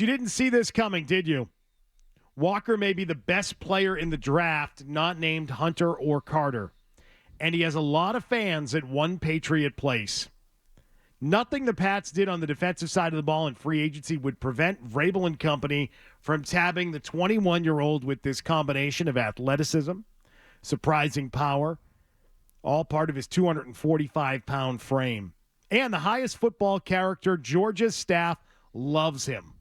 You didn't see this coming, did you? Walker may be the best player in the draft, not named Hunter or Carter. And he has a lot of fans at one Patriot place. Nothing the Pats did on the defensive side of the ball in free agency would prevent Vrabel and company from tabbing the 21-year-old with this combination of athleticism, surprising power, all part of his 245-pound frame. And the highest football character, Georgia's staff loves him.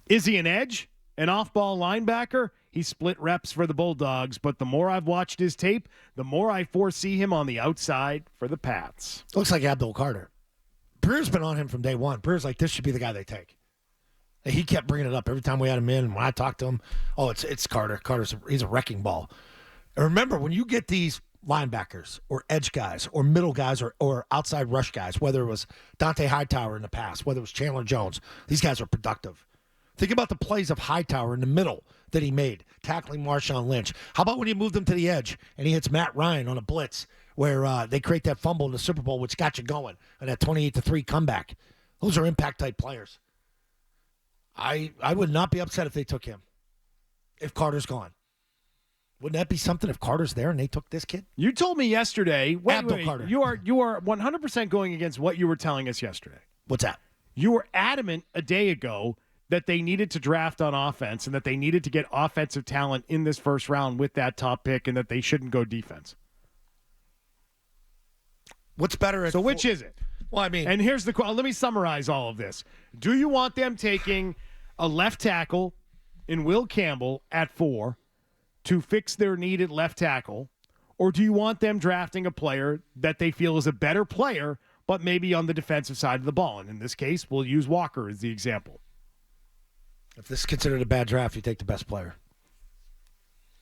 Is he an edge? An off-ball linebacker? He split reps for the Bulldogs, but the more I've watched his tape, the more I foresee him on the outside for the Pats. Looks like Abdul Carter. Brewer's been on him from day one. Brewer's like, this should be the guy they take. And he kept bringing it up every time we had him in. And when I talked to him, it's Carter. He's a wrecking ball. And remember, when you get these linebackers or edge guys or middle guys or outside rush guys, whether it was Dante Hightower in the past, whether it was Chandler Jones, these guys are productive. Think about the plays of Hightower in the middle that he made, tackling Marshawn Lynch. How about when he moved him to the edge and he hits Matt Ryan on a blitz where they create that fumble in the Super Bowl, which got you going, and that 28-3 comeback? Those are impact-type players. I would not be upset if they took him, if Carter's gone. Wouldn't that be something if Carter's there and they took this kid? You told me yesterday. Abdul Carter. You are 100% going against what you were telling us yesterday. What's that? You were adamant a day ago that they needed to draft on offense and that they needed to get offensive talent in this first round with that top pick and that they shouldn't go defense. What's better? So which is it? Well, I mean, and here's the let me summarize all of this. Do you want them taking a left tackle in Will Campbell at 4 to fix their need at left tackle, or do you want them drafting a player that they feel is a better player but maybe on the defensive side of the ball? And in this case, we'll use Walker as the example. If this is considered a bad draft, you take the best player.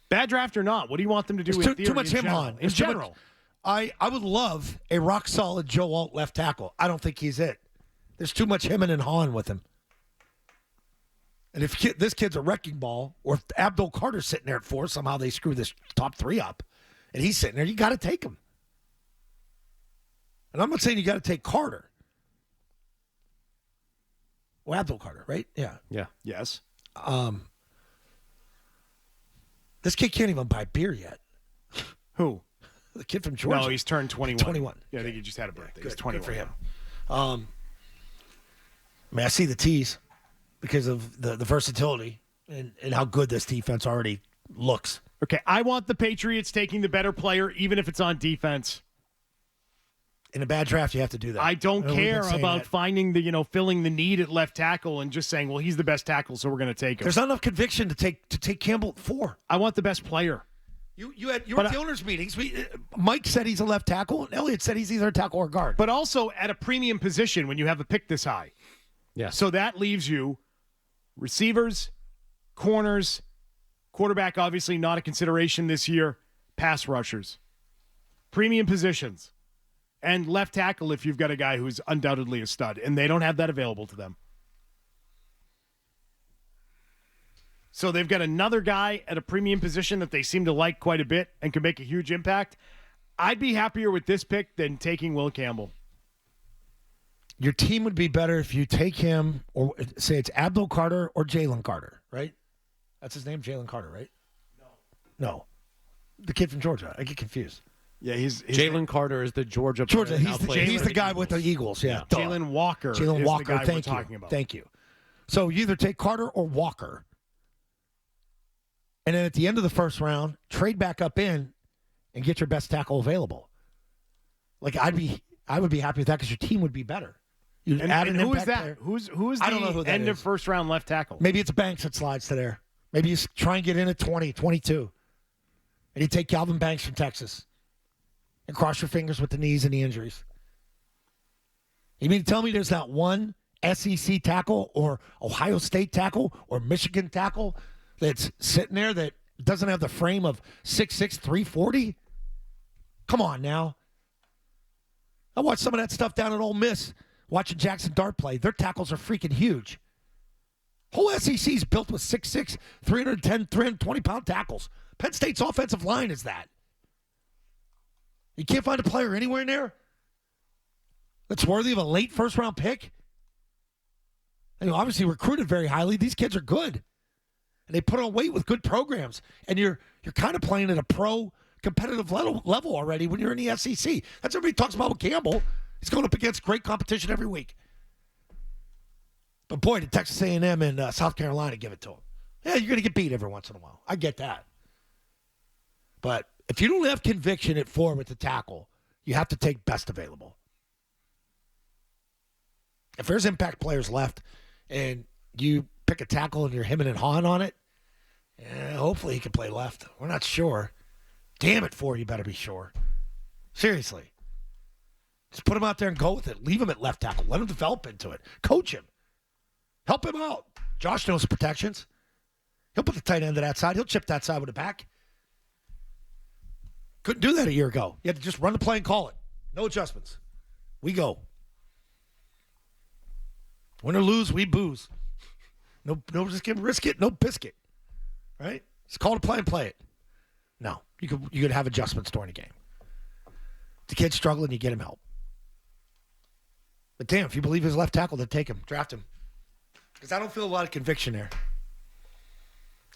Bad draft or not, what do you want them to do? There's in too much him general? on. In general. I would love a rock-solid Joe Alt left tackle. I don't think he's it. There's too much him and Han with him. And if this kid's a wrecking ball, or if Abdul Carter's sitting there at 4, somehow they screw this top 3 up, and he's sitting there, you got to take him. And I'm not saying you got to take Carter. Well, Abdul Carter, right? Yeah. Yeah. Yes. This kid can't even buy beer yet. Who? The kid from Georgia. No, he's turned 21. 21. Yeah, I think he just had a birthday. Good, he's 21 good for him. now. I see the tees because of the versatility and how good this defense already looks. Okay, I want the Patriots taking the better player, even if it's on defense. In a bad draft, you have to do that. I don't care about finding filling the need at left tackle and just saying, well, he's the best tackle, so we're going to take him. There's not enough conviction to take Campbell at 4. I want the best player. You were at the owners' meetings. Mike said he's a left tackle, and Elliott said he's either a tackle or guard. But also at a premium position when you have a pick this high. Yeah. So that leaves you receivers, corners, quarterback obviously not a consideration this year, pass rushers, premium positions, and left tackle if you've got a guy who's undoubtedly a stud, and they don't have that available to them. So they've got another guy at a premium position that they seem to like quite a bit and can make a huge impact. I'd be happier with this pick than taking Will Campbell. Your team would be better if you take him, or say it's Abdul Carter or Jalen Carter, right? That's his name, Jalen Carter, right? No. The kid from Georgia. I get confused. Yeah, he's Jalen Carter is the Georgia player. He's the guy with the Eagles, yeah. Jalen Walker is the guy we're talking about. Thank you. So you either take Carter or Walker, and then at the end of the first round, trade back up in and get your best tackle available. Like I would be happy with that because your team would be better. And who is that? Player. Who's I don't know the who that end of is. first round left tackle? Maybe it's Banks that slides to there. Maybe you try and get in at 20, 22. And you take Calvin Banks from Texas. And cross your fingers with the knees and the injuries. You mean to tell me there's not one SEC tackle or Ohio State tackle or Michigan tackle that's sitting there that doesn't have the frame of 6'6", 340? Come on now. I watched some of that stuff down at Ole Miss, watching Jackson Dart play. Their tackles are freaking huge. Whole SEC is built with 6'6", 310, 320-pound tackles. Penn State's offensive line is that. You can't find a player anywhere in there? that's worthy of a late first-round pick? Obviously recruited very highly. These kids are good. And they put on weight with good programs. And you're kind of playing at a pro competitive level already when you're in the SEC. That's what everybody talks about with Campbell. He's going up against great competition every week. But boy, did Texas A&M and South Carolina give it to him. Yeah, you're going to get beat every once in a while. I get that. But if you don't have conviction at 4 with the tackle, you have to take best available. If there's impact players left and you pick a tackle and you're hemming and hawing on it, hopefully he can play left. We're not sure. Damn it, 4, you better be sure. Seriously. Just put him out there and go with it. Leave him at left tackle. Let him develop into it. Coach him. Help him out. Josh knows the protections. He'll put the tight end to that side. He'll chip that side with the back. Couldn't do that a year ago. You had to just run the play and call it. No adjustments. We go. Win or lose, we booze. No, just give risk it, no biscuit. Right? It's call to play and play it. No, you could have adjustments during the game. If the kid's struggling, you get him help. But damn, if you believe his left tackle, then take him, draft him. Because I don't feel a lot of conviction there.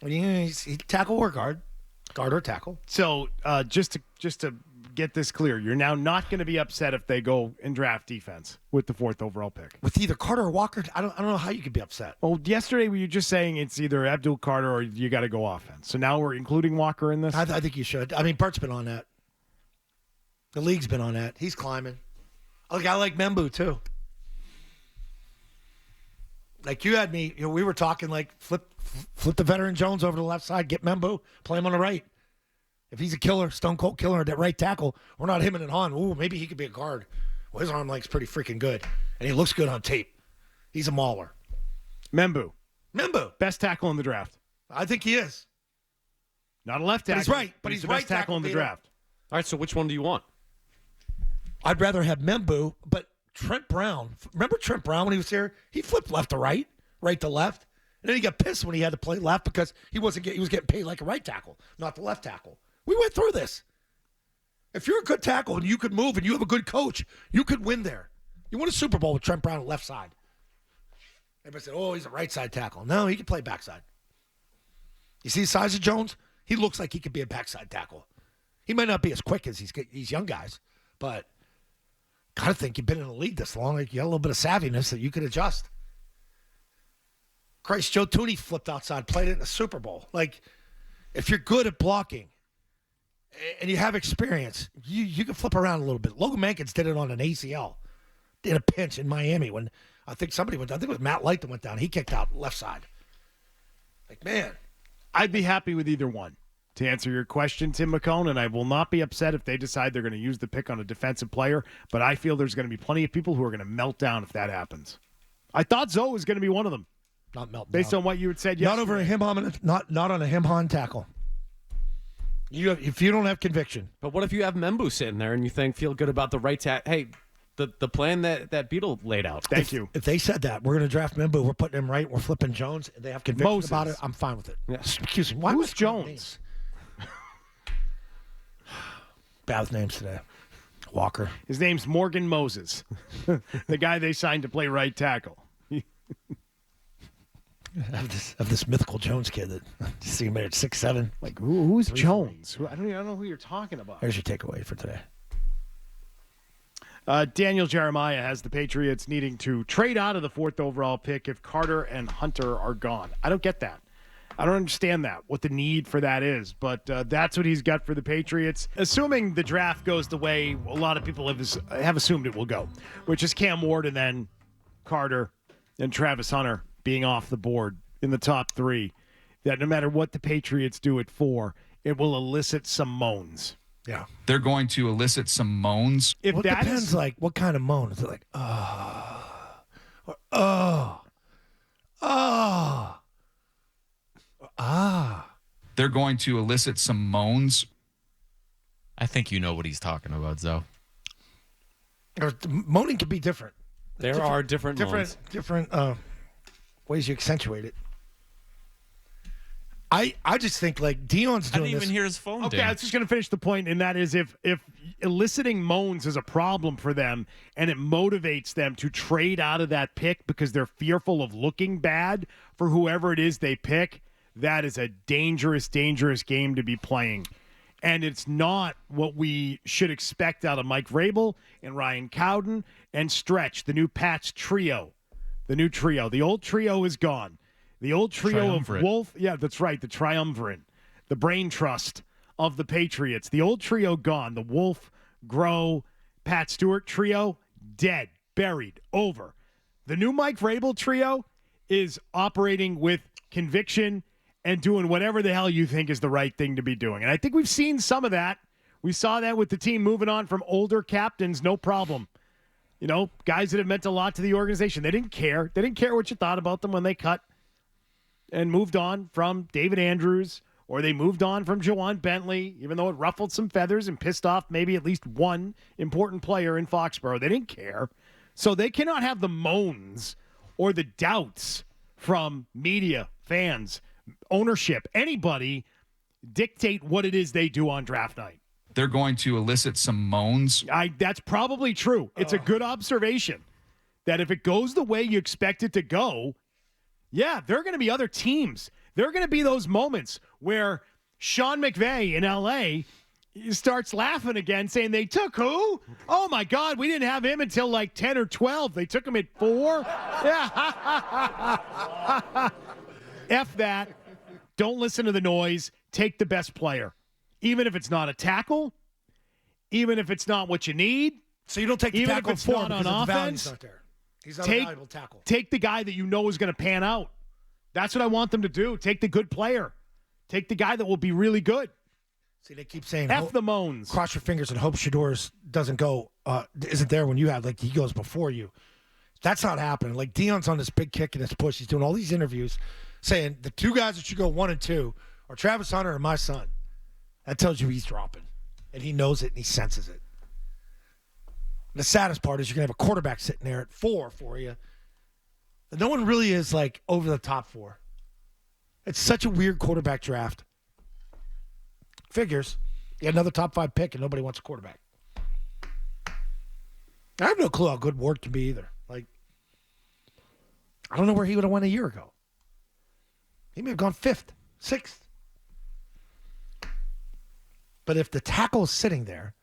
He's tackle or guard or tackle. So just to get this clear, you're now not going to be upset if they go and draft defense with the 4th overall pick. With either Carter or Walker, I don't know how you could be upset. Well, yesterday were you just saying it's either Abdul Carter or you got to go offense. So now we're including Walker in this? I think you should. I mean, Bert's been on that. The league's been on that. He's climbing. I like Membu, too. Like you had me, we were talking like flip the veteran Jones over to the left side, get Membu, play him on the right. If he's a killer, stone cold killer at that right tackle, we're not hemming and hawing. Ooh, maybe he could be a guard. Well, his arm length's pretty freaking good, and he looks good on tape. He's a mauler. Membu. Best tackle in the draft. I think he is. Not a left tackle. But he's right. But he's the right best tackle in the draft. All right, so which one do you want? I'd rather have Membu, but Trent Brown. Remember Trent Brown when he was here? He flipped left to right to left. And then he got pissed when he had to play left because he was getting paid like a right tackle, not the left tackle. We went through this. If you're a good tackle and you could move and you have a good coach, you could win there. You won a Super Bowl with Trent Brown on the left side. Everybody said, oh, he's a right side tackle. No, he can play backside. You see the size of Jones? He looks like he could be a backside tackle. He might not be as quick as these young guys, but gotta think you've been in the league this long. Like you got a little bit of savviness that you could adjust. Christ, Joe Tooney flipped outside, played it in the Super Bowl. Like, if you're good at blocking and you have experience, you can flip around a little bit. Logan Mankins did it on an ACL in a pinch in Miami when I think it was Matt Light that went down. He kicked out left side. Like, man. I'd be happy with either one. To answer your question, Tim McCone, and I will not be upset if they decide they're going to use the pick on a defensive player, but I feel there's going to be plenty of people who are going to melt down if that happens. I thought Zoe was going to be one of them. Not melt based down. on what you had said yesterday. Not over a him not on a him-hon tackle. If you don't have conviction. But what if you have Membu sitting there and you feel good about the right tackle? Hey, the plan that Beetle laid out. Thank you. If they said that, we're going to draft Membu, we're putting him right, we're flipping Jones, and they have conviction Moses. about it, I'm fine with it. Yeah. Excuse me. Why Who's was Jones? Bad with names today. Walker. His name's Morgan Moses, the guy they signed to play right tackle. Of this mythical Jones kid that see him at 6'7". Like who's Jones? I don't know who you're talking about. There's your takeaway for today. Daniel Jeremiah has the Patriots needing to trade out of the 4th overall pick if Carter and Hunter are gone. I don't get that. I don't understand that, what the need for that is. But that's what he's got for the Patriots. Assuming the draft goes the way a lot of people have assumed it will go, which is Cam Ward and then Carter and Travis Hunter being off the board in the top 3, that no matter what the Patriots do it for, it will elicit some moans. Yeah. They're going to elicit some moans. If Well, it that depends, is, like, what kind of moan. Is it like, or They're going to elicit some moans. I think you know what he's talking about, Zoe. or moaning can be different. There are different moans. Different ways you accentuate it. I just think like Dion's I doing didn't this. even hear his phone. Okay, ding. I was just going to finish the point, and that is if eliciting moans is a problem for them and it motivates them to trade out of that pick because they're fearful of looking bad for whoever it is they pick, that is a dangerous, dangerous game to be playing. And it's not what we should expect out of Mike Vrabel and Ryan Cowden and Stretch, the new Pats trio. The new trio. The old trio is gone. The old trio of Triumvirate. Wolf. Yeah, that's right. The triumvirate. The brain trust of the Patriots. The old trio gone. The Wolf, Groh, Pat Stewart trio, dead, buried, over. The new Mike Vrabel trio is operating with conviction and doing whatever the hell you think is the right thing to be doing. And I think we've seen some of that. We saw that with the team moving on from older captains, no problem. You know, guys that have meant a lot to the organization. They didn't care. They didn't care what you thought about them when they cut and moved on from David Andrews, or they moved on from Jawan Bentley, even though it ruffled some feathers and pissed off maybe at least one important player in Foxborough. They didn't care. So they cannot have the moans or the doubts from media, fans, ownership, anybody dictate what it is they do on draft night. They're going to elicit some moans. That's probably true. It's a good observation that if it goes the way you expect it to go, yeah, there are going to be other teams. There are going to be those moments where Sean McVay in L.A. starts laughing again, saying they took who? Oh, my God, we didn't have him until like 10 or 12. They took him at 4? Yeah. F that. Don't listen to the noise. Take the best player. Even if it's not a tackle, even if it's not what you need. So you don't take the Even if tackle it's at 4 not on because the value's offense, not there. He's not a valuable tackle. Take the guy that you know is going to pan out. That's what I want them to do. Take the good player. Take the guy that will be really good. See, they keep saying F the moans. cross your fingers and hope Shador's doesn't go, isn't there when you have, like, he goes before you. That's not happening. Like, Dion's on this big kick and this push. He's doing all these interviews saying the two guys that should go 1 and 2 are Travis Hunter and my son. That tells you he's dropping. And he knows it and he senses it. The saddest part is you're going to have a quarterback sitting there at 4 for you. And no one really is, like, over the top 4. It's such a weird quarterback draft. Figures. You had another top 5 pick and nobody wants a quarterback. I have no clue how good Ward can be either. Like, I don't know where he would have went a year ago. He may have gone 5th, 6th. But if the tackle is sitting there,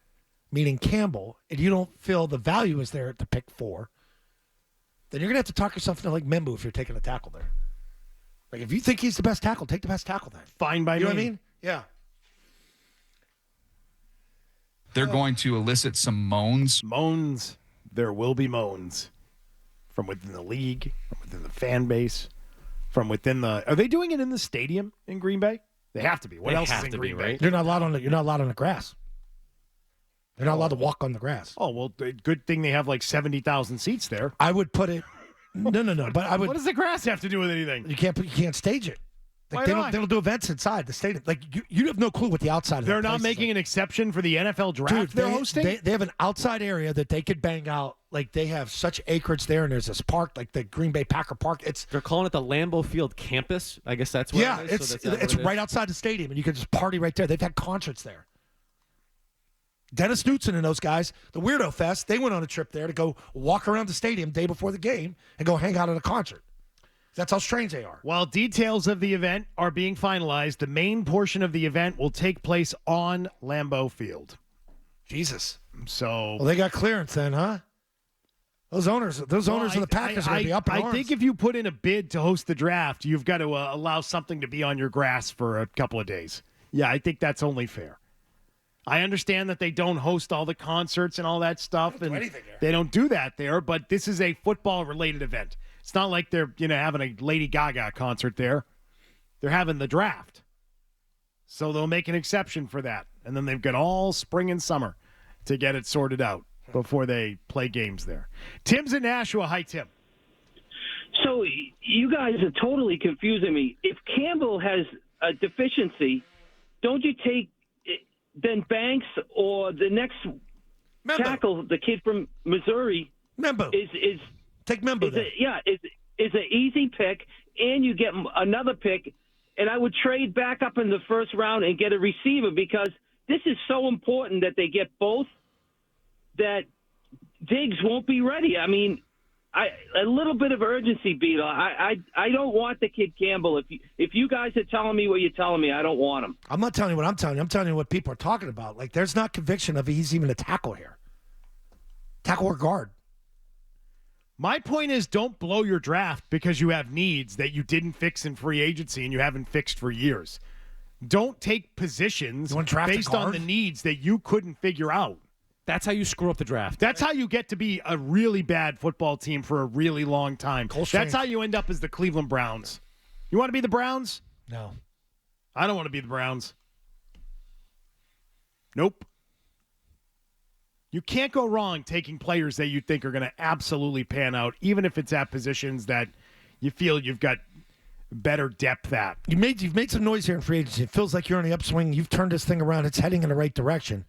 meaning Campbell, and you don't feel the value is there at the pick 4, then you're going to have to talk yourself into like Membu if you're taking a tackle there. Like, if you think he's the best tackle, take the best tackle then. Fine by You me. know what I mean? Yeah. They're going to elicit some moans. Moans. There will be moans from within the league, from within the fan base, from within the. Are they doing it in the stadium in Green Bay? They have to be. What They else have is in to be, Green Bay? right? You're not allowed on the grass. They're not allowed to walk on the grass. Oh well, good thing they have like 70,000 seats there. I would put it. No. But I would. What does the grass have to do with anything? You can't stage it. Like, Why they not? don't do events inside the stadium. Like, you have no clue what the outside of They're that not place is making like. an exception for the NFL draft Dude, they're hosting? They have an outside area that they could bang out. Like, they have such acreage there, and there's this park, like the Green Bay Packer Park. It's They're calling it the Lambeau Field campus. I guess that's what yeah, it is. So that's it's what it right is. outside the stadium, and you can just party right there. They've had concerts there. Dennis Knutson and those guys, the Weirdo Fest, they went on a trip there to go walk around the stadium day before the game and go hang out at a concert. That's how strange they are. While details of the event are being finalized, the main portion of the event will take place on Lambeau Field. Jesus. So Well, they got clearance then, huh? Those owners of the Packers are going to be up in I arms. think if you put in a bid to host the draft, you've got to allow something to be on your grass for a couple of days. Yeah, I think that's only fair. I understand that they don't host all the concerts and all that stuff, and anything there. they don't do that there, but this is a football-related event. It's not like they're having a Lady Gaga concert there. They're having the draft. So they'll make an exception for that. And then they've got all spring and summer to get it sorted out before they play games there. Tim's in Nashua. Hi, Tim. So you guys are totally confusing me. If Campbell has a deficiency, don't you take then Banks or the next Membo. tackle, the kid from Missouri, Membo. is Take Membo then. an easy pick, and you get another pick and I would trade back up in the first round and get a receiver because this is so important that they get both. That Diggs won't be ready. I mean, a little bit of urgency, Beetle. I don't want the kid Campbell. If you guys are telling me what you're telling me, I don't want him. I'm not telling you what I'm telling you. I'm telling you what people are talking about. Like, there's not conviction of he's even a tackle here. Tackle or guard. My point is, don't blow your draft because you have needs that you didn't fix in free agency and you haven't fixed for years. Don't take positions based on the needs that you couldn't figure out. That's how you screw up the draft. That's how you get to be a really bad football team for a really long time. That's how you end up as the Cleveland Browns. You want to be the Browns? No. I don't want to be the Browns. Nope. You can't go wrong taking players that you think are going to absolutely pan out, even if it's at positions that you feel you've got better depth at. You've made some noise here in free agency. It feels like you're on the upswing. You've turned this thing around. It's heading in the right direction.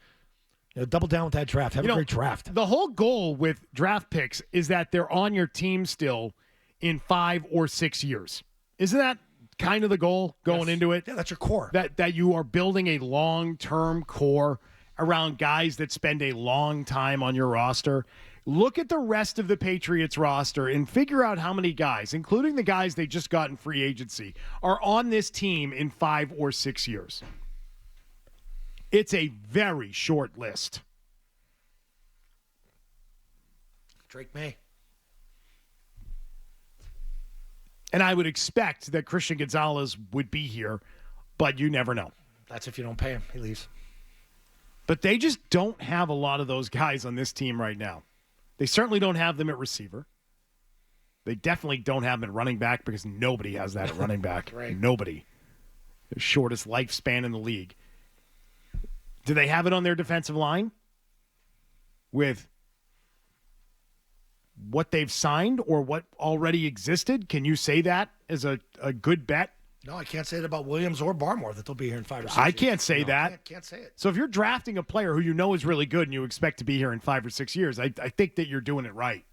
Double down with that draft. Have a great draft. The whole goal with draft picks is that they're on your team still in 5 or 6 years. Isn't that kind of the goal going into it? Yeah, that's your core. That you are building a long-term core around guys that spend a long time on your roster. Look at the rest of the Patriots roster and figure out how many guys, including the guys they just got in free agency, are on this team in 5 or 6 years. It's a very short list. Drake May. And I would expect that Christian Gonzalez would be here, but you never know. That's if you don't pay him. He leaves. But they just don't have a lot of those guys on this team right now. They certainly don't have them at receiver. They definitely don't have them at running back because nobody has that at running back. Right. Nobody. The shortest lifespan in the league. Do they have it on their defensive line with what they've signed or what already existed? Can you say that as a good bet? No, I can't say it about Williams or Barmore that they'll be here in 5 or 6 I years. can't say that. I can't say it. So if you're drafting a player who you know is really good and you expect to be here in 5 or 6 years, I think that you're doing it right.